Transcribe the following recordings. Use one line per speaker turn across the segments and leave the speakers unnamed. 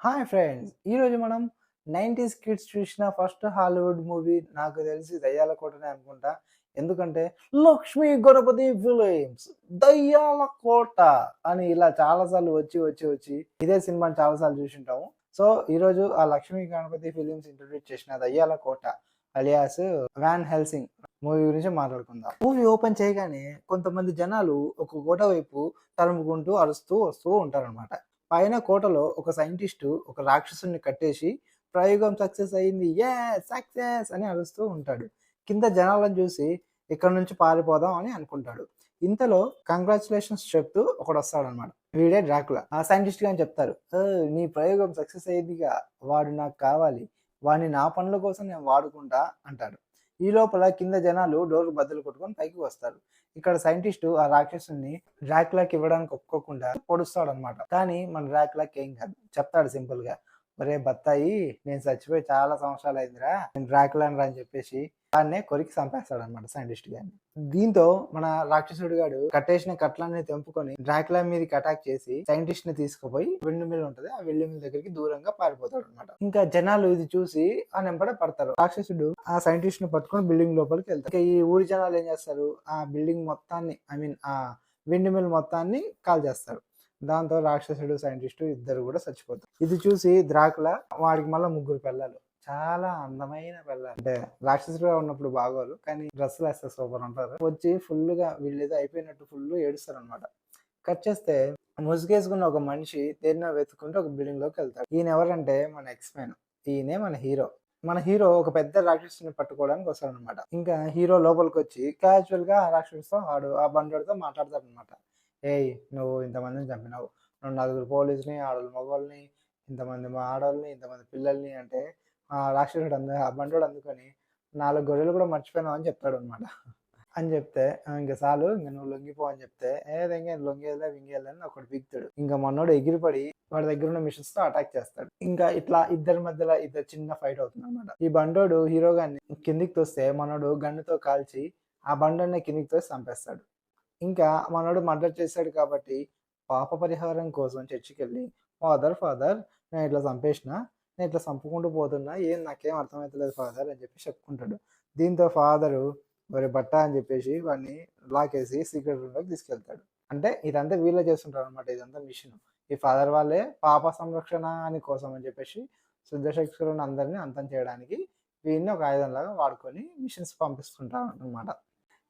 Hi friends! ఈరోజు మనం 90స్ kids చూసిన ఫస్ట్ హాలీవుడ్ మూవీ నాకు తెలిసి 'దయ్యాల కోట'నే అనుకుంటా. ఎందుకంటే 'లక్ష్మీ గణపతి ఫిలిమ్స్ దయ్యాల కోట' అని ఇలా చాలా సార్లు వచ్చి ఇదే సినిమాని చాలా సార్లు చూసుంటాము. సో ఈరోజు ఆ 'లక్ష్మీ గణపతి ఫిలిమ్స్' ఇంట్రొడ్యూస్ చేసిన 'దయ్యాల కోట' అలియాస్ వాన్ హెల్సింగ్ మూవీ గురించి మాట్లాడుకుందాం. మూవీ ఓపెన్ చేయగానే కొంతమంది జనాలు ఒక కోట వైపు తరుముకుంటూ అరుస్తూ వస్తూ ఉంటారనమాట. పైన కోటలో ఒక సైంటిస్టు ఒక రాక్షసుని కట్టేసి ప్రయోగం సక్సెస్ అయింది, సక్సెస్ అని అరుస్తూ ఉంటాడు. కింద జనాలను చూసి ఇక్కడ నుంచి పారిపోదాం అని అనుకుంటాడు. ఇంతలో కంగ్రాచులేషన్స్ చెప్తూ ఒకడు వస్తాడనమాట. వీడే డ్రాకులా. ఆ సైంటిస్ట్ గాని చెప్తారు, నీ ప్రయోగం సక్సెస్ అయ్యిందిగా, వాడు నాకు కావాలి, వాడిని నా పనుల కోసం నేను వాడుకుంటా అంటాడు. ఈ లోపల కింద జనాలు డోర్ బద్దలు కొట్టుకొని పైకి వస్తారు. ఇక్కడ సైంటిస్టు ఆ రాక్షసుని డ్రాకులాకి ఇవ్వడానికి ఒప్పుకోకుండా పొడుస్తాడనమాట. కానీ మన డ్రాకులాకి ఏం కాదు, చెప్తాడు సింపుల్ గా, ఒరే బత్తాయి, నేను చచ్చిపోయి చాలా సంవత్సరాలు అయిందిరా, నేను డ్రాకులాని రా అని చెప్పేసి దాన్నే కొరికి చంపేస్తాడు అనమాట సైంటిస్ట్ గారిని. దీంతో మన రాక్షసుడు గాడు కట్టేసిన కట్లన్నీ తెంపుకొని డ్రాకులా మీదకి అటాక్ చేసి సైంటిస్ట్ ని తీసుకుపోయి వెండి మిల్ ఉంటది, ఆ వెండి మిల్ దగ్గరికి దూరంగా పారిపోతాడు అనమాట. ఇంకా జనాలు ఇది చూసి ఆ నెంబడే పడతారు. రాక్షసుడు ఆ సైంటిస్ట్ ని పట్టుకొని బిల్డింగ్ లోపలికి వెళ్తారు. ఇంకా ఈ ఊరి జనాలు ఏం చేస్తారు, ఆ బిల్డింగ్ మొత్తాన్ని ఆ వెండి మిల్ మొత్తాన్ని కాల్ చేస్తారు. దాంతో రాక్షసుడు సైంటిస్టు ఇద్దరు కూడా చచ్చిపోతారు. ఇది చూసి డ్రాకులా, వాడికి మళ్ళీ ముగ్గురు పిల్లలు, చాలా అందమైన పిల్లలు, అంటే రాక్షసుడుగా ఉన్నప్పుడు బాగోరు కానీ డ్రెస్సులు వేస్తే సూపర్ ఉంటారు, వచ్చి ఫుల్ గా వీళ్ళేదో అయిపోయినట్టు ఫుల్ ఏడుస్తారు అనమాట. కట్ చేస్తే ముసుగేసుకున్న ఒక మనిషి దేన్నో వెతుకుంటూ ఒక బిల్డింగ్ లోకి వెళ్తాడు. ఈయన ఎవరంటే మన ఎక్స్మెన్, ఈయనే మన హీరో. మన హీరో ఒక పెద్ద రాక్షసుని పట్టుకోవడానికి వస్తాడు అనమాట. ఇంకా హీరో లోపలికి వచ్చి క్యాజువల్ గా ఆ రాక్షసుతో ఆ బండోడితో మాట్లాడతాడు అనమాట. ఏయ్, నువ్వు ఇంతమందిని చంపినావు, నువ్వు నలుగురు పోలీసుని, ఆడవాళ్ళు మగవాళ్ళని, ఇంతమంది ఆడవాళ్ళని, ఇంతమంది పిల్లల్ని అంటే ఆ రాక్షసుడు ఆ బండోడు అందుకొని 4 గొర్రెలు కూడా మర్చిపోయినావు అని చెప్తాడు అనమాట. అని చెప్తే ఇంకా చాలు, ఇంక నువ్వు లొంగిపో అని చెప్తే ఏదైనా లొంగేదా వింగేదా అని ఒకటి బిగుతాడు. ఇంకా మనోడు ఎగిరిపడి వాడి దగ్గర ఉన్న మిషన్స్ తో అటాక్ చేస్తాడు. ఇంకా ఇట్లా ఇద్దరి మధ్యలో ఇద్దరు చిన్న ఫైట్ అవుతుంది అనమాట. ఈ బండోడు హీరో గారిని కిందికి తోస్తే మనోడు గన్నుతో కాల్చి ఆ బండోడిని కిందికి తోసి చంపేస్తాడు. ఇంకా మనోడు మర్డర్ చేశాడు కాబట్టి పాప పరిహారం కోసం చర్చికి వెళ్ళి, ఫాదర్ నేను ఇట్లా చంపేసిన, నేను ఇట్లా చంపుకుంటూ పోతున్నా, నాకేం అర్థమవుతలేదు ఫాదర్ అని చెప్పి చెప్పుకుంటాడు. దీంతో ఫాదరు మరి బట్ట అని చెప్పేసి వాడిని లాకేసి సీక్రెట్ రూమ్ లోకి తీసుకెళ్తాడు. అంటే ఇదంతా వీళ్ళే చేస్తుంటారు అనమాట, ఇదంతా మిషన్. ఈ ఫాదర్ వాళ్ళే పాప సంరక్షణ అని కోసం అని చెప్పేసి శుద్ధశక్తులను అందరినీ అంతం చేయడానికి వీడిని ఒక ఆయుధంలాగా వాడుకొని మిషన్స్ పంపిస్తుంటారు అనమాట.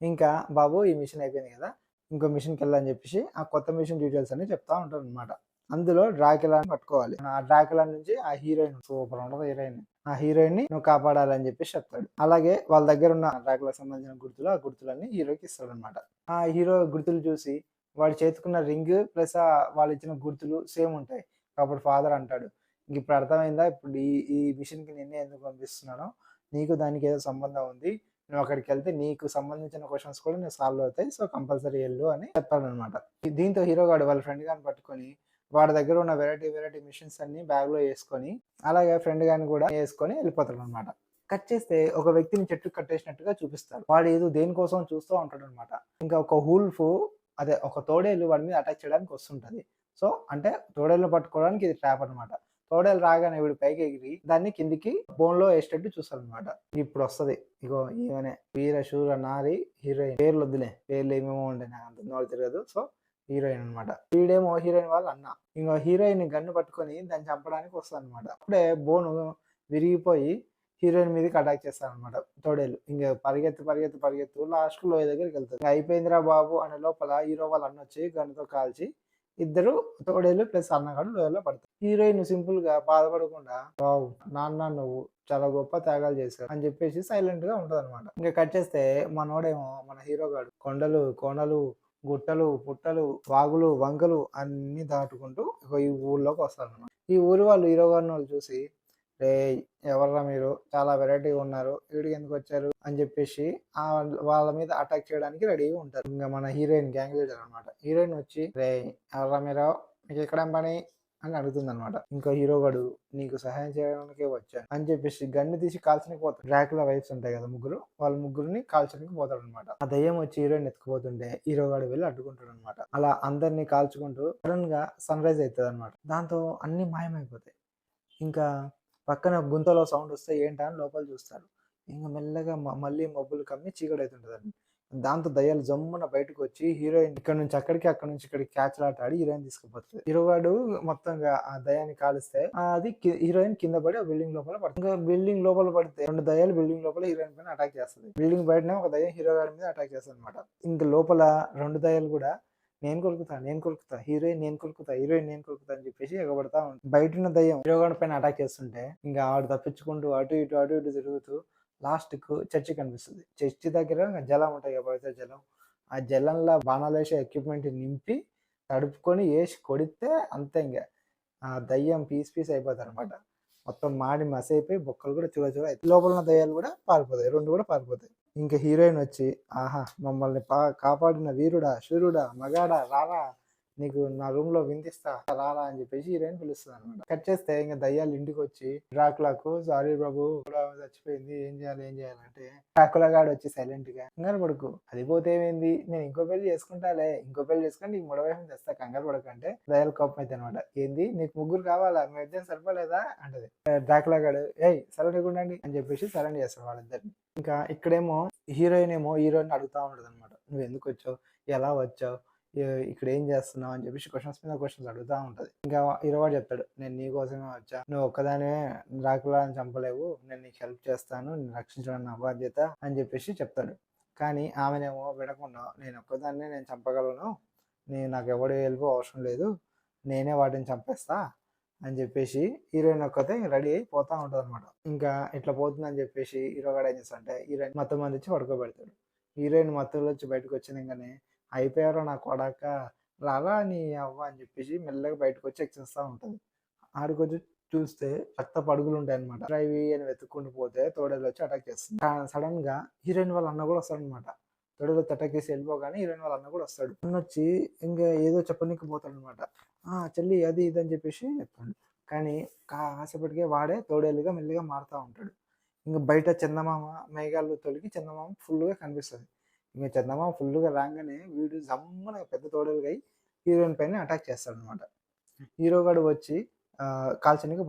ఇంకా బాబు ఈ మిషన్ అయిపోయింది కదా, ఇంకో మిషన్కి వెళ్ళని చెప్పేసి ఆ కొత్త మిషన్ డీటెయిల్స్ అన్ని చెప్తా ఉంటారు అనమాట. అందులో డ్రాకులాని పట్టుకోవాలి. ఆ డ్రాకులా నుంచి ఆ హీరోయిన్, సూపర్ ఉండదు హీరోయిన్, ఆ హీరోయిన్ ని నువ్వు కాపాడాలని చెప్పేసి చెప్తాడు. అలాగే వాళ్ళ దగ్గర ఉన్న డ్రాకులాకి సంబంధించిన గుర్తులు, ఆ గుర్తులన్నీ హీరోకి ఇస్తాడు అనమాట. ఆ హీరో గుర్తులు చూసి వాడు చేతుకున్న రింగ్ ప్లస్ వాళ్ళు ఇచ్చిన గుర్తులు సేమ్ ఉంటాయి. కాబట్టి ఫాదర్ అంటాడు, ఇంక ఇప్పుడు అర్థమైందా, ఇప్పుడు ఈ మిషన్ కి నిన్నే ఎందుకు పంపిస్తున్నానో, నీకు దానికి ఏదో సంబంధం ఉంది, నువ్వు అక్కడికి వెళ్తే నీకు సంబంధించిన క్వశ్చన్స్ కూడా నేను సాల్వ్ అవుతాయి, సో కంపల్సరీ వెళ్ళు అని చెప్తాడు అనమాట. దీంతో హీరో గాడు వాళ్ళ ఫ్రెండ్ గాని పట్టుకొని వాడి దగ్గర ఉన్న వెరైటీ మిషన్స్ అన్ని బ్యాగ్ లో వేసుకొని, అలాగే ఫ్రెండ్ గాని కూడా వేసుకొని వెళ్ళిపోతాడు అనమాట. కట్ చేస్తే ఒక వ్యక్తిని చెట్టు కట్టేసినట్టుగా చూపిస్తారు. వాడు ఏదో దేనికోసం చూస్తూ ఉంటాడు అనమాట. ఇంకా ఒక హూల్ఫ్, అదే ఒక తోడేలు వాడి మీద అటాక్ చేయడానికి వస్తుంటది. సో అంటే తోడేలు పట్టుకోవడానికి ఇది ట్రాప్ అనమాట. తోడేలు రాగానే వీడు పైకి ఎగిరి దాన్ని కిందికి బోన్ లో వేసేటట్టు చూస్తాడు అనమాట. ఇప్పుడు వస్తుంది, ఇగో ఈమెనే వీర శూర నారి హీరోయిన్, పేర్లు వద్దులే, పేర్లు ఏమేమో ఉంటాయి, నాకు అంత నోరు తిరగదు. సో హీరోయిన్ అనమాట. వీడేమో హీరోయిన్ వాళ్ళ అన్న. ఇంకో హీరోయిన్ గన్ను పట్టుకొని దాన్ని చంపడానికి వస్తుంది అనమాట. అప్పుడే బోను విరిగిపోయి హీరోయిన్ మీదకి అటాక్ చేస్తాను అనమాట తోడేలు. ఇంకా పరిగెత్తు లాస్ట్ లోయ దగ్గరికి వెళ్తారు. అయిపోయిందిరా బాబు అనే లోపల హీరో వాళ్ళ అన్న వచ్చి గన్నుతో కాల్చి ఇద్దరు తోడేలు ప్లస్ అన్నగాడు లోయలో పడతారు. హీరోయిన్ సింపుల్ గా బాధపడకుండా, వావ్ నాన్న నువ్వు చాలా గొప్ప త్యాగాలు చేశారు అని చెప్పేసి సైలెంట్ గా ఉంటది అనమాట. ఇంకా కట్ చేస్తే మనోడేమో మన హీరో గాడు కొండలు కోనలు గుట్టలు పుట్టలు వాగులు వంకలు అన్ని దాటుకుంటూ ఈ ఊర్లోకి వస్తారు అనమాట. ఈ ఊరి వాళ్ళు హీరో గారిని వాళ్ళు చూసి, రే ఎవర్రా మీరు, చాలా వెరైటీగా ఉన్నారు, వీడికి ఎందుకు వచ్చారు అని చెప్పేసి వాళ్ళ మీద అటాక్ చేయడానికి రెడీగా ఉంటారు. ఇంకా మన హీరోయిన్ గ్యాంగ్ లీడర్ అనమాట. హీరోయిన్ వచ్చి, రే ఎవర్రా మీరు, మీకు ఎక్కడేం పని అని అడుగుతుంది అనమాట. ఇంకా హీరో గడు, నీకు సహాయం చేయడానికే వచ్చాను అని చెప్పేసి గన్ను తీసి కాల్చడానికి పోతాడు. డ్రాకులా వైఫ్స్ ఉంటాయి కదా ముగ్గురు, వాళ్ళ ముగ్గురిని కాల్చడానికి పోతాడు అనమాట. ఆ దయ్యం వచ్చి హీరోయిన్ ఎత్తుకుపోతుంటే హీరో గాడు వెళ్ళి అడ్డుకుంటాడు అనమాట. అలా అందరినీ కాల్చుకుంటూ సడన్ గా సన్ రైజ్ అవుతుంది అనమాట. దాంతో అన్ని మాయమైపోతాయి. ఇంకా పక్కన గుంతలో సౌండ్ వస్తే ఏంటా అని లోపల చూస్తారు. ఇంక మెల్లగా మళ్ళీ మబ్బులు కమ్మి చీకటైతుంటదండి. దాంతో దయ్యాలు జమ్మున బయటకు వచ్చి హీరోయిన్ ఇక్కడ నుంచి అక్కడికి, అక్కడి నుంచి ఇక్కడికి క్యాచ్‌లాట ఆడి హీరోయిన్ తీసుకుపోతది. హీరోగాడు మొత్తంగా ఆ దయ్యాన్ని కాలిస్తే అది హీరోయిన్ కింద పడి ఆ బిల్డింగ్ లోపల పడుతుంది. ఇంకా బిల్డింగ్ లోపల పడితే 2 దయ్యాలు బిల్డింగ్ లోపల హీరోయిన్ పైన అటాక్ చేస్తది. బిల్డింగ్ బయటనే ఒక దయ్యం హీరో గాడి మీద అటాక్ చేస్తదనమాట. ఇంక లోపల 2 దయ్యాలు కూడా నేను కొరుకుతా, హీరోయిన్ నేను కొరుకుతా అని చెప్పేసి ఎగబడతా ఉంటుంది. బయటున్న దయ్యం హీరోగాడి పైన అటాక్ చేస్తుంటే ఇంకా ఆడు తప్పించుకుంటూ అటు ఇటు తిరుగుతూ లాస్ట్‌కు చర్చి కనిపిస్తది. చర్చి దగ్గర జలం ఉంటాయి కదా! పవిత్ర జలం. ఆ జలంలో బాణాలేసే ఎక్విప్‌మెంట్ నింపి తడుపుకొని ఏసి కొడితే అంతే ఇంగ. ఆ దయ్యం పీస్ అయిపోద్దనమాట. మొత్తం మాడి మసైపోయి బొక్కలు కూడా చూర అయితాయి. లోపల ఉన్న దయ్యాలు కూడా పారిపోతాయి. 2 కూడా పారిపోతాయి. ఇంక హీరోయిన్ వచ్చి ఆహా! మమ్మల్ని కాపాడిన వీరుడా, శూరుడా, మగాడా రారా! నీకు నా రూమ్‌లో విందిస్తా రారా అని చెప్పేసి హీరోయిన్ పిలుస్తదనమాట. కట్ చేస్తే ఇంక దయ్యాలు ఇంటికొచ్చి డ్రాకులాకు సారీ బాబు చచ్చిపోయింది ఏం చేయాలి అంటే డ్రాకులా గాడు వచ్చి సైలెంట్‌గా కంగారు పడకు అది పోతే ఏమైంది నేను ఇంకో పెళ్లి చేసుకుంటాలే ఇంకో పెళ్లి చేసుకొని నీకు మూడో వైఫ్‌ని తెస్తా కంగారు పడకు అంటే దయ్యాలు కోపం అయిద్దనమాట. ఏంది నీకు ముగ్గురు కావాలా మీ ఇద్దరం సరిపోలేదా అంటది. డ్రాకులా గాడు ఏయ్ సైలెంట్‌గా ఉండండి అని చెప్పేసి సైలెంట్ చేస్తాడు వాళ్ళిద్దరిని. ఇంకా ఇక్కడేమో హీరోయిన్ హీరోని అడుగుతా ఉంటదనమాట. నువ్వెందుకు వచ్చావు? ఎలా వచ్చావు? ఇక్కడ ఏం చేస్తున్నావు అని చెప్పేసి క్వశ్చన్స్ మీద క్వశ్చన్స్ అడుగుతా ఉంటది. ఇంకా హీరోగాడు చెప్తాడు నేను నీ కోసమే వచ్చా నువ్వు ఒక్కదానివే డ్రాకులాని చంపలేవు నేను నీకు హెల్ప్ చేస్తాను నిన్ను రక్షించడం నా బాధ్యత అని చెప్పేసి చెప్తాడు. కానీ ఆమెనేమో వినకుండా నేను ఒక్కదాన్నే నేను చంపగలను నాకు ఎవడి హెల్ప్ అవసరం లేదు నేనే వాటిని చంపేస్తా అని చెప్పేసి హీరోయిన్ ఒక్కతే రెడీ అయి పోతా ఉంటుంది అనమాట. ఇంకా ఇట్లా పోతుందని చెప్పేసి హీరోగాడు ఏం చేస్తాడంటే హీరోయిన్ మొత్తం మంది వచ్చి పడుకోబెడతాడు. హీరోయిన్ మొత్తంలో వచ్చి బయటకు వచ్చినాకనే అయిపోయారో నా కొడక రారా నీ అవ్వ అని చెప్పేసి మెల్లగా బయటకు వచ్చి ఎక్కిస్తూ ఉంటుంది. ఆడికొచ్చి చూస్తే రక్త పడుగులు ఉంటాయి అనమాట. డ్రైవ్ అని వెతుక్కుంటూ పోతే తోడేలు వచ్చి అటాక్ చేస్తుంది. సడన్ గా హీరోయిన్ వాళ్ళ అన్న కూడా వస్తాడనమాట. తోడేలు అటాక్ చేసి వెళ్ళిపోగానే హీరోయిన్ వాళ్ళ అన్న కూడా వస్తాడు. అన్న వచ్చి ఇంకా ఏదో చెప్పనీకి పోతాడు అనమాట. చెల్లి అది ఇది అని చెప్పేసి చెప్తాడు. కానీ కాసేపటికే వాడే తోడేలుగా మెల్లిగా మారుతూ ఉంటాడు. ఇంకా బయట చందమామ మేఘాలు తొలగి చందమామ ఫుల్గా కనిపిస్తుంది. ఇంకా చందమామ ఫుల్గా రాగానే వీడు జమ్మున పెద్ద తోడేలుగా హీరోయిన్ పైన అటాక్ చేస్తాడనమాట. హీరోగాడు వచ్చి కాల్చనీకి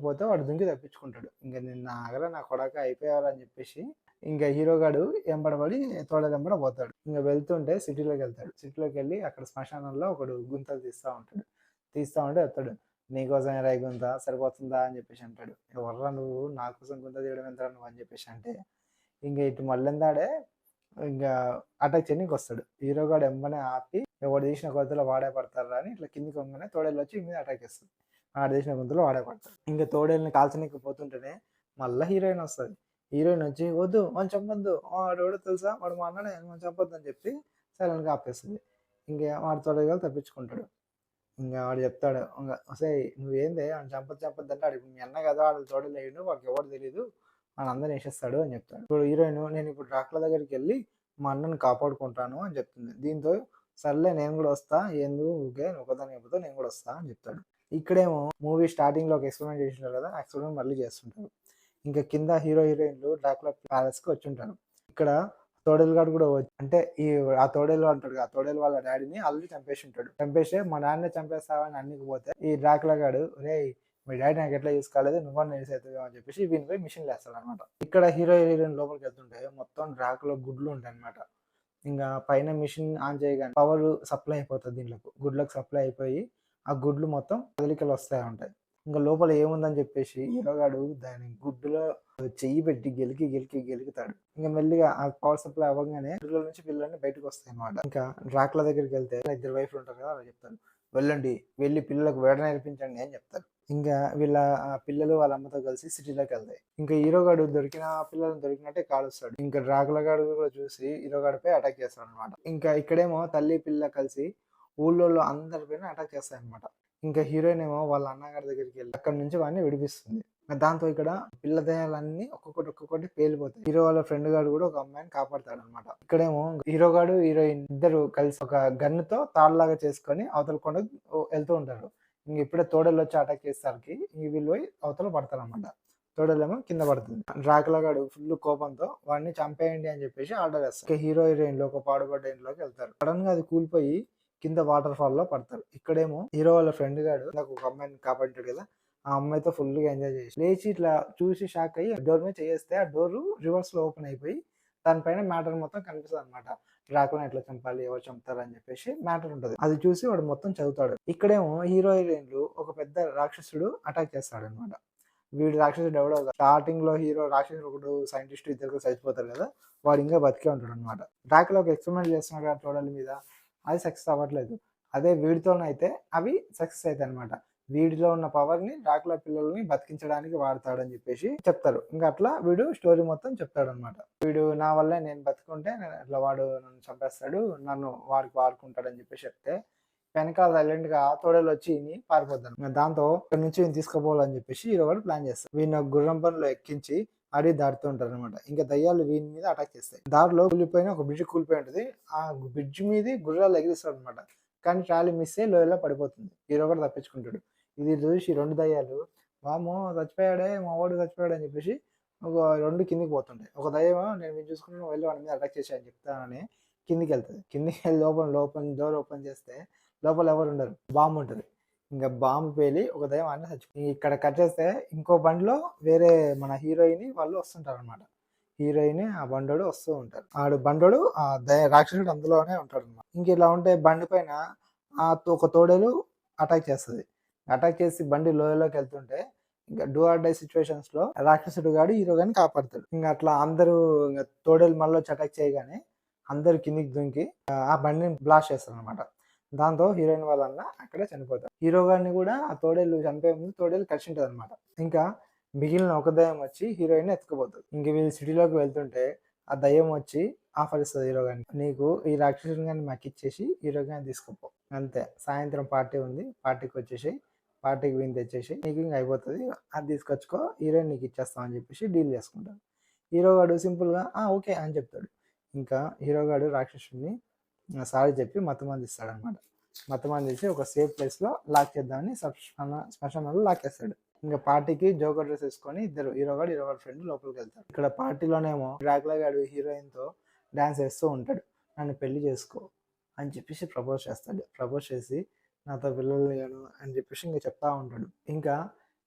పోతే వాడు దుంకి తప్పించుకుంటాడు. ఇంకా నిన్న ఆగరా నా కొడక అయిపోయారు అని చెప్పేసి ఇంకా హీరోగాడు ఎంబడబడి తోడేలు వెంబడ పోతాడు. ఇంకా వెళ్తుంటే సిటీలోకి వెళ్తాడు. సిటీలోకి వెళ్ళి అక్కడ శ్మశానంలో ఒకడు గుంతలు తీస్తూ ఉంటే వస్తాడు. నీకోసం రై గుంత సరిపోతుందా అని చెప్పేసి అంటాడు. ఎవర్రా నువ్వు నా కోసం గుంత తీయడం ఎంత నువ్వు అని చెప్పేసి అంటే ఇంకా ఇటు మళ్ళెందాడే ఇంకా అటాక్ చేయడానికి వస్తాడు. హీరోగాడు ఎంబనే ఆపి ఎవడు తీసిన గొంతులో వాడే పడతారా అని ఇట్లా కిందికి వంగనే తోడేలు వచ్చి మీద అటాక్ చేస్తుంది. ఆడ తీసిన గొంతులో వాడే పడతాడు. ఇంకా తోడేళ్ళని కాల్చనీకి పోతుంటేనే మళ్ళీ హీరోయిన్ వస్తుంది. హీరోయిన్ వచ్చి వద్దు మనం చంపొద్దు వాడు ఎవడో తెలుసా వాడు మా అన్ననే మనం చంపొద్దు అని చెప్పి సైలెంట్గా ఆపేస్తుంది. ఇంకా వాడు తోడేలు తప్పించుకుంటాడు. ఇంకా వాడు చెప్తాడు ఇంకా వస్తే నువ్వేందే వాడిని చంపొద్దు అంటే వాడు మీ అన్న కదా వాడు తోడేలు వేయడు వాడికి ఎవరు తెలియదు మన అందరిని వేసేస్తాడు అని చెప్తాడు. ఇప్పుడు హీరోయిన్ నేను ఇప్పుడు డాక్టర్ దగ్గరికి వెళ్ళి మా అన్నని కాపాడుకుంటాను అని చెప్తుంది. దీంతో సర్లే నేను కూడా వస్తా ఎందుకు ఊకే ఒకదాని అయిపోతా నేను కూడా వస్తా అని చెప్తాడు. ఇక్కడేమో మూవీ స్టార్టింగ్ లో ఒక ఎక్స్పెరిమెంట్ చేసింటారు కదా ఎక్స్పెరిమెంట్ మళ్ళీ చేస్తుంటారు. ఇంకా కింద హీరోయిన్లు డ్రాకులా ప్యాలెస్ కి వచ్చి ఉంటారు. ఇక్కడ తోడేలు గాడు కూడా అంటే ఆ తోడేలు అంటాడు ఆ తోడేలు వాళ్ళ డాడీని ఆల్రెడీ చంపేసి మా నాన్నే చంపేస్తావని అన్నికి పోతే ఈ డ్రాకులా గాడు రే మీ డాడీ నాకు ఎట్లా యూస్ కాలేదు నువ్వు నేసి అవుతావు అని చెప్పేసి వీనిపై మిషన్ వేస్తాడు అనమాట. ఇక్కడ హీరోయిన్ లోపలికి వెళ్తుంటే మొత్తం డ్రాకులో గుడ్లు ఉంటాయి అనమాట. ఇంకా పైన మిషన్ ఆన్ చేయగానే పవర్ సప్లై అయిపోతుంది దీంట్లోకి గుడ్లకు సప్లై అయిపోయి ఆ గుడ్లు మొత్తం కదలికలు వస్తాయి ఉంటాయి. ఇంకా లోపల ఏముందని చెప్పేసి హీరోగాడు దాని గుడ్డులో చెయ్యి పెట్టి గెలుకుతాడు. ఇంకా మెల్లిగా ఆ పవర్ సప్లై అవ్వగానే గుడ్ల నుంచి పిల్లల్ని బయటకు వస్తాయి అనమాట. ఇంకా డ్రాకులా దగ్గరికి వెళ్తే 2 వైఫ్లు ఉంటారు కదా అలా చెప్తారు వెళ్ళి పిల్లలకు వేడ నేర్పించండి అని చెప్తారు. ఇంకా వీళ్ళ పిల్లలు వాళ్ళ అమ్మతో కలిసి సిటీలోకి వెళ్తాయి. ఇంకా హీరోగాడు దొరికిన పిల్లలను దొరికినట్టే కాలుస్తాడు. ఇంకా డ్రాకులగాడు కూడా చూసి హీరోగాడిపై అటాక్ చేస్తాడు అనమాట. ఇంకా ఇక్కడేమో తల్లి పిల్ల కలిసి ఊళ్ళో అందరిపైన అటాక్ చేస్తాయి అనమాట. ఇంకా హీరోయిన్ ఏమో వాళ్ళ అన్నగారి దగ్గరికి వెళ్ళి అక్కడ నుంచి వాడిని విడిపిస్తుంది. దాంతో ఇక్కడ పిల్ల దయ్యాలన్నీ ఒక్కొక్కటి పేలిపోతాయి. హీరో వాళ్ళ ఫ్రెండ్ గాడు కూడా ఒక అమ్మాయిని కాపాడతాడు అనమాట. ఇక్కడేమో హీరోగాడు హీరోయిన్ ఇద్దరు కలిసి ఒక గన్నుతో తాళ్ళలాగా చేసుకొని అవతల కొండ వెళ్తూ ఉంటారు. ఇంక ఇప్పుడే తోడేలు వచ్చి అటాక్ చేసేసరికి వీళ్ళు పోయి అవతల పడతారు అనమాట. తోడేలేమో కింద పడుతుంది. డ్రాకులా గాడు ఫుల్ కోపంతో వాడిని చంపేయండి అని చెప్పేసి ఆర్డర్ చేస్తారు. హీరో హీరోయిన్ లో ఒక పాడుబడ్డ ఇంట్లోకి వెళ్తారు. సడన్ గా అది కూలిపోయి కింద వాటర్ ఫాల్ లో పడతారు. ఇక్కడేమో హీరో వాళ్ళ ఫ్రెండ్ గాడు నాకు ఒక అమ్మాయిని కాపాడింటాడు కదా ఆ అమ్మాయితో ఫుల్గా ఎంజాయ్ చేసి లేచి ఇట్లా చూసి షాక్ అయ్యి డోర్ మీద చేస్తే ఆ డోర్ రివర్స్లో ఓపెన్ అయిపోయి దానిపైన మ్యాటర్ మొత్తం కనిపిస్తుంది అనమాట. డ్రాకులను ఎట్లా చంపాలి, ఎవరు చంపుతారు అని చెప్పేసి మ్యాటర్ ఉంటుంది. అది చూసి వాడు మొత్తం చదువుతాడు. ఇక్కడేమో హీరో హీరోయిన్లు ఒక పెద్ద రాక్షసుడు అటాక్ చేస్తాడు అనమాట. వీడు రాక్షసుడు ఎవడో స్టార్టింగ్ లో హీరో రాక్షసుడు ఒకడు సైంటిస్ట్ ఇద్దరు చచ్చిపోతారు కదా, వాడు ఇంకా బతికే ఉంటాడు అనమాట. డ్రాకులో ఒక ఎక్స్పెరిమెంట్ చేస్తున్నాడు ఆ తోడల మీద, అది సక్సెస్ అవ్వట్లేదు. అదే వీడితోనైతే అవి సక్సెస్ అవుతాయి అనమాట. వీడిలో ఉన్న పవర్ ని డ్రాకులా పిల్లల్ని బతికించడానికి వాడతాడని చెప్పేసి చెప్తారు. ఇంకా అట్లా వీడు స్టోరీ మొత్తం చెప్తాడు అనమాట. వీడు నా వల్లే నేను బతుకుంటే అట్లా వాడు నన్ను చంపేస్తాడు, నన్ను వాడికి వాడుకుంటాడని చెప్పేసి చెప్తే వెనకాల సైలెంట్ గా తోడలు వచ్చి పారిపోతాను. దాంతో ఇక్కడ నుంచి వీళ్ళు తీసుకుపోవాలని చెప్పేసి హీరో వాడు ప్లాన్ చేస్తాడు. వీడిని గుర్రం పనులు ఎక్కించి అడవి దాటుతూ ఉంటారు అనమాట. ఇంకా దయ్యాలు వీని మీద అటాక్ చేస్తాయి. దారిలో కూలిపోయిన ఒక బ్రిడ్జ్ కూలిపోయి ఉంటుంది. ఆ బ్రిడ్జ్ మీద గుర్రాలు ఎగిరిస్తాడు అనమాట. కానీ ట్రాలీ మిస్ అయ్యి లోయలో పడిపోతుంది. హీరో కూడా తప్పించుకుంటాడు. ఇది చూసి రెండు దయ్యాలు వామో చచ్చిపోయాడే, మా వాడు చచ్చిపోయాడు అని చెప్పేసి ఒక రెండు కిందికి పోతుంటాయి. ఒక దయ్యం నేను మీరు చూసుకుని వెళ్ళి వాడి మీద అటాక్ చేశాను చెప్తానని కిందికి వెళ్తుంది. కిందికి వెళ్ళి డోర్ ఓపెన్ చేస్తే లోపల ఎవరు ఉండరు, బాంబు ఉంటుంది. ఇంకా బాంబు పేలి ఒక దయ్యం అన్నీ చచ్చిపోయి. ఇక్కడ కట్ చేస్తే ఇంకో బండిలో వేరే మన హీరోయిన్ వాళ్ళు వస్తుంటారు అనమాట. హీరోయిన్ ఆ బండోడు వస్తూ ఉంటారు. ఆడు బండోడు ఆ రాక్షసుడు అందులోనే ఉంటాడు అనమాట. ఇంక ఇలా ఉంటే బండి పైన ఒక తోడేలు అటాక్ చేస్తుంది. అటాక్ చేసి బండి లోయలోకి వెళ్తుంటే ఇంకా డూ ఆర్ డై సిచ్యువేషన్స్ లో రాక్షసుడు గాడు హీరో గాని కాపాడుతాడు. ఇంకా అట్లా అందరూ ఇంకా తోడేలు మళ్ళీ అటాక్ చేయగానే అందరు కిందికి దుంకి ఆ బండిని బ్లాస్ట్ చేస్తారు అనమాట. దాంతో హీరోయిన్ వాళ్ళన్న అక్కడే చనిపోతారు. హీరో గారిని కూడా ఆ తోడేలు చనిపోయే ముందు తోడేలు కలిసి ఉంటుంది అనమాట. ఇంకా మిగిలిన ఒక దయ్యం వచ్చి హీరోయిన్ ఎత్తుకుపోతుంది. ఇంక వీళ్ళు సిటీలోకి వెళ్తుంటే ఆ దయ్యం వచ్చి ఆఫర్ ఇస్తుంది హీరో గారికి, నీకు ఈ రాక్షసుని గారిని మక్కిచ్చేసి హీరో గారిని తీసుకుపో, అంతే సాయంత్రం పార్టీ ఉంది, పార్టీకి వచ్చేసి పార్టీకి వీని తెచ్చేసి నీకు ఇంకా అయిపోతుంది, అది తీసుకొచ్చుకో, హీరోయిన్ నీకు ఇచ్చేస్తాం అని చెప్పేసి డీల్ చేసుకుంటాడు. హీరో గారు సింపుల్గా ఓకే అని చెప్తాడు. ఇంకా హీరో గారు రాక్షసుని సారీ చెప్పి మత్తమంది ఇస్తాడనమాట. మత్తమంది ఇచ్చి ఒక సేఫ్ ప్లేస్లో లాక్ చేద్దామని శ్మశానంలో లాక్ చేస్తాడు. ఇంకా పార్టీకి జోకర్ డ్రెస్ వేసుకొని ఇద్దరు హీరో గారు ఫ్రెండ్ లోపలికి వెళ్తారు. ఇక్కడ పార్టీలోనేమో డ్రాకులా గాడు హీరోయిన్తో డాన్స్ వేస్తూ ఉంటాడు. నన్ను పెళ్లి చేసుకో అని చెప్పేసి ప్రపోజ్ చేస్తాడు. ప్రపోజ్ చేసి నాతో పిల్లలు లేను అని చెప్పేసి ఇంకా చెప్తా ఉంటాడు. ఇంకా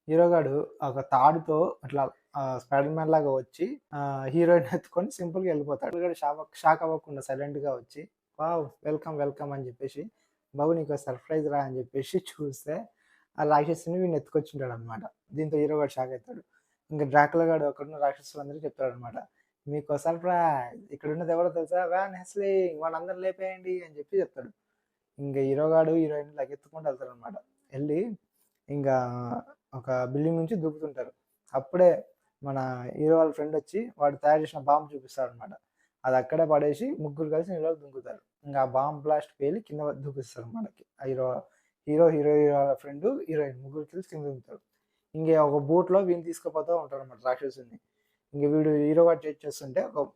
హీరోగాడు ఒక తాడుతో అట్లా స్పైడర్ మ్యాన్ లాగా వచ్చి హీరోయిన్ ఎత్తుకొని సింపుల్గా వెళ్ళిపోతాడు. షాక్ అవ్వకుండా సైలెంట్గా వచ్చి వావ్ వెల్కమ్ వెల్కమ్ అని చెప్పేసి బాబు నీకు సర్ప్రైజ్ రా అని చెప్పేసి చూస్తే ఆ రాక్షసుని వీడిని ఎత్తుకొచ్చింటాడు అనమాట. దీంతో హీరోగాడు షాక్ అవుతాడు. ఇంకా డ్రాకులా గాడు అక్కడున్న రాక్షసులందరికీ చెప్తాడు అనమాట, మీకు సర్ప్రైజ్, ఇక్కడ ఉన్నది ఎవరో తెలుసా, వ్యాన్ హెస్లింగ్, వాళ్ళందరూ లేపేయండి అని చెప్పి చెప్తాడు. ఇంకా హీరోగాడు హీరోయిన్ లగెత్తుకుంటూ వెళ్తాడు అనమాట. వెళ్ళి ఇంకా ఒక బిల్డింగ్ నుంచి దూకుతుంటారు. అప్పుడే మన హీరో వాళ్ళ ఫ్రెండ్ వచ్చి వాడు తయారు చేసిన బాంబు చూపిస్తాడు అనమాట. అది అక్కడే పడేసి ముగ్గురు కలిసి నీళ్ళకి దుంకుతారు. ఇంకా ఆ బాంబ్ బ్లాస్ట్ పేలి కింద దూపిస్తారు మనకి. హీరో వాళ్ళ ఫ్రెండ్ హీరోయిన్ ముగ్గురు కలిసి కింద దుంకుతారు. ఇంకే ఒక బోట్లో వీని తీసుకుపోతూ ఉంటారు అనమాట రాక్షసుని. ఇంక వీడు హీరోగాడు చేస్తుంటే ఒక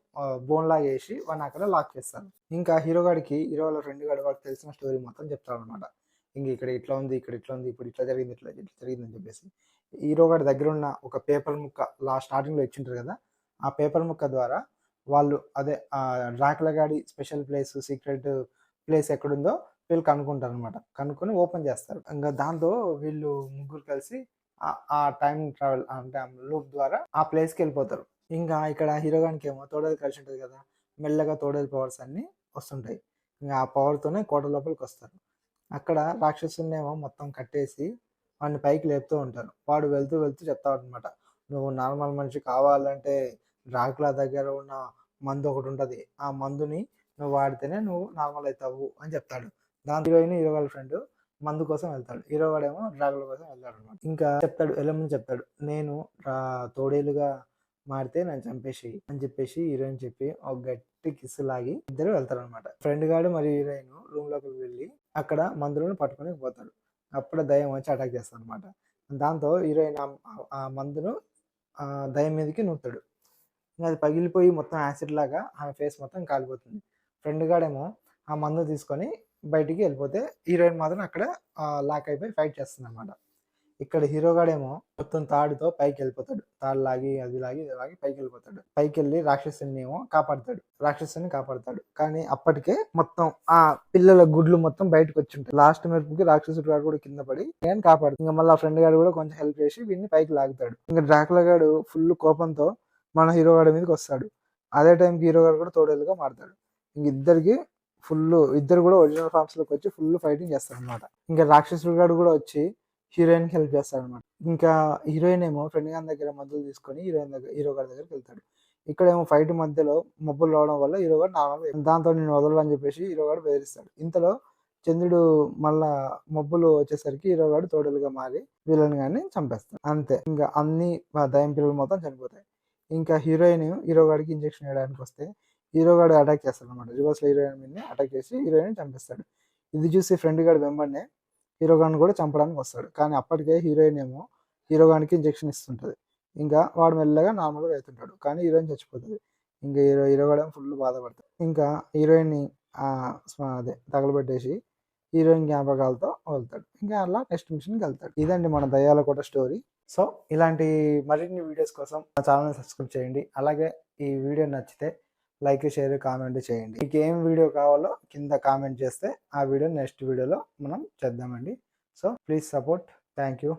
బోన్ లాగా వేసి వాడిని అక్కడ లాక్ చేస్తారు. ఇంకా హీరోగాడికి హీరో వాళ్ళ ఫ్రెండ్ గాడు వాడికి తెలిసిన స్టోరీ మొత్తం చెప్తాడు అనమాట. ఇంక ఇక్కడ ఇట్లా ఉంది, ఇక్కడ ఇట్లా ఉంది, ఇప్పుడు ఇట్లా జరిగింది, ఇట్లా జరిగింది అని చెప్పేసి హీరోగాడి దగ్గర ఉన్న ఒక పేపర్ ముక్క స్టార్టింగ్లో ఇచ్చింటారు కదా, ఆ పేపర్ ముక్క ద్వారా వాళ్ళు అదే డ్రాకులా గాడి స్పెషల్ ప్లేస్, సీక్రెట్ ప్లేస్ ఎక్కడుందో వీళ్ళు కనుక్కుంటారు అనమాట. కనుక్కొని ఓపెన్ చేస్తారు. ఇంకా దాంతో వీళ్ళు ముగ్గురు కలిసి ఆ టైం ట్రావెల్ అంటే లూప్ ద్వారా ఆ ప్లేస్కి వెళ్ళిపోతారు. ఇంకా ఇక్కడ హీరోగానికి ఏమో తోడేలు కలిసి ఉంటుంది కదా, మెల్లగా తోడేలు పవర్స్ అన్నీ వస్తుంటాయి. ఇంకా ఆ పవర్తోనే కోట లోపలికి వస్తారు. అక్కడ రాక్షసుని ఏమో మొత్తం కట్టేసి వాడిని పైకి లేపుతూ ఉంటారు. వాడు వెళ్తూ చెప్తాడు అనమాట, నువ్వు నార్మల్ మనిషి కావాలంటే డ్రాకులా దగ్గర ఉన్న మందు ఒకటి ఉంటుంది, ఆ మందుని నువ్వు వాడితేనే నువ్వు నార్మల్ అవుతావు అని చెప్తాడు. దాని హీరో వాళ్ళ ఫ్రెండ్ మందు కోసం వెళ్తాడు. హీరో వాడేమో డ్రాకులా కోసం వెళ్తాడు అనమాట. ఇంకా చెప్తాడు, వెళ్ళమని చెప్తాడు, నేను తోడేలుగా మారితే నన్ను చంపేసి అని చెప్పేసి హీరోయిన్ చెప్పి ఒక గట్టి కిస్ లాగి ఇద్దరు వెళ్తారు అనమాట. ఫ్రెండ్ గాడు మరియు హీరోయిన్ రూమ్ లోకి వెళ్ళి అక్కడ మందులను పట్టుకొని పోతాడు. అప్పుడే దయ్యం వచ్చి అటాక్ చేస్తాడు అనమాట. దాంతో హీరోయిన్ ఆ మందును దయ్యం మీదకి నూతాడు. ఇంకా అది పగిలిపోయి మొత్తం యాసిడ్ లాగా ఆమె ఫేస్ మొత్తం కాలిపోతుంది. ఫ్రెండ్ గాడేమో ఆ మందు తీసుకొని బయటికి వెళ్ళిపోతే హీరోయిన్ మాత్రం అక్కడ లాక్ అయిపోయి ఫైట్ చేస్తుంది అనమాట. ఇక్కడ హీరోగాడేమో మొత్తం తాడుతో పైకి వెళ్ళిపోతాడు. తాడు లాగి అది లాగి ఇది లాగి పైకి వెళ్ళిపోతాడు. పైకి వెళ్ళి రాక్షసుని ఏమో కాపాడతాడు. రాక్షసుని కాపాడతాడు. కానీ అప్పటికే మొత్తం ఆ పిల్లల గుడ్లు మొత్తం బయటకు వచ్చి ఉంటాయి. లాస్ట్ మెరుపుకి రాక్షసుడు గాడు కూడా కింద పడి నేను కాపాడు. ఇంకా మళ్ళీ ఆ ఫ్రెండ్ గాడు కూడా కొంచెం హెల్ప్ చేసి వీడిని పైకి లాగుతాడు. ఇంకా డ్రాకులా గాడు ఫుల్ కోపంతో మన హీరో గాడి మీదకి వస్తాడు. అదే టైంకి హీరో గాడు కూడా తోడేలుగా మారుతాడు. ఇంక ఇద్దరు కూడా ఒరిజినల్ ఫార్మ్స్ లోకి వచ్చి ఫుల్ ఫైటింగ్ చేస్తారు అనమాట. ఇంకా రాక్షసుడు గాడు కూడా వచ్చి హీరోయిన్ కి హెల్ప్ చేస్తాడు అనమాట. ఇంకా హీరోయిన్ ఏమో ఫ్రెండ్ గారి దగ్గర మందులు తీసుకొని హీరో గారి దగ్గరికి వెళ్తాడు. ఇక్కడేమో ఫైట్ మధ్యలో మబ్బులు రావడం వల్ల హీరో గారు నార్మల్ దాంతో నేను వదలని చెప్పేసి హీరో గారు బెదిరిస్తాడు. ఇంతలో చంద్రుడు మళ్ళా మబ్బులు వచ్చేసరికి హీరో గారు తోడలుగా మారి వీళ్ళని కానీ చంపేస్తాడు. అంతే, ఇంకా అన్ని దయ్యం పిల్లలు మొత్తం చనిపోతాయి. ఇంకా హీరోయిన్ హీరో గారికి ఇంజెక్షన్ వేయడానికి వస్తే హీరో గారు అటాక్ చేస్తాడు అనమాట. రివర్స్ లో హీరోయిన్ మీద అటాక్ చేసి హీరోయిన్ చంపేస్తాడు. ఇది చూసి ఫ్రెండ్ గారు వెంబడినే హీరో గారిని కూడా చంపడానికి వస్తాడు. కానీ అప్పటికే హీరోయిన్ ఏమో హీరో గారికి ఇంజెక్షన్ ఇస్తుంటది. ఇంకా వాడు మెల్లగా నార్మల్గా అవుతుంటాడు. కానీ హీరోయిన్ చచ్చిపోతుంది. ఇంకా హీరో గారు ఫుల్ బాధపడతాడు. ఇంకా హీరోయిన్ అదే తగలబెట్టేసి హీరోయిన్ జ్ఞాపకాలతో వదులుతాడు. ఇంకా అలా నెక్స్ట్ మిషన్కి వెళ్తాడు. ఇదండి మన దయ్యాల కోట స్టోరీ. సో ఇలాంటి మరిన్ని వీడియోస్ కోసం మా ఛానల్ని సబ్స్క్రైబ్ చేయండి. అలాగే ఈ వీడియో నచ్చితే లైక్, షేర్, కామెంట్ చేయండి. మీకు ఏం వీడియో కావాలో కింద కామెంట్ చేస్తే ఆ వీడియో నెక్స్ట్ వీడియోలో మనం చేద్దామండి. So please support. Thank you.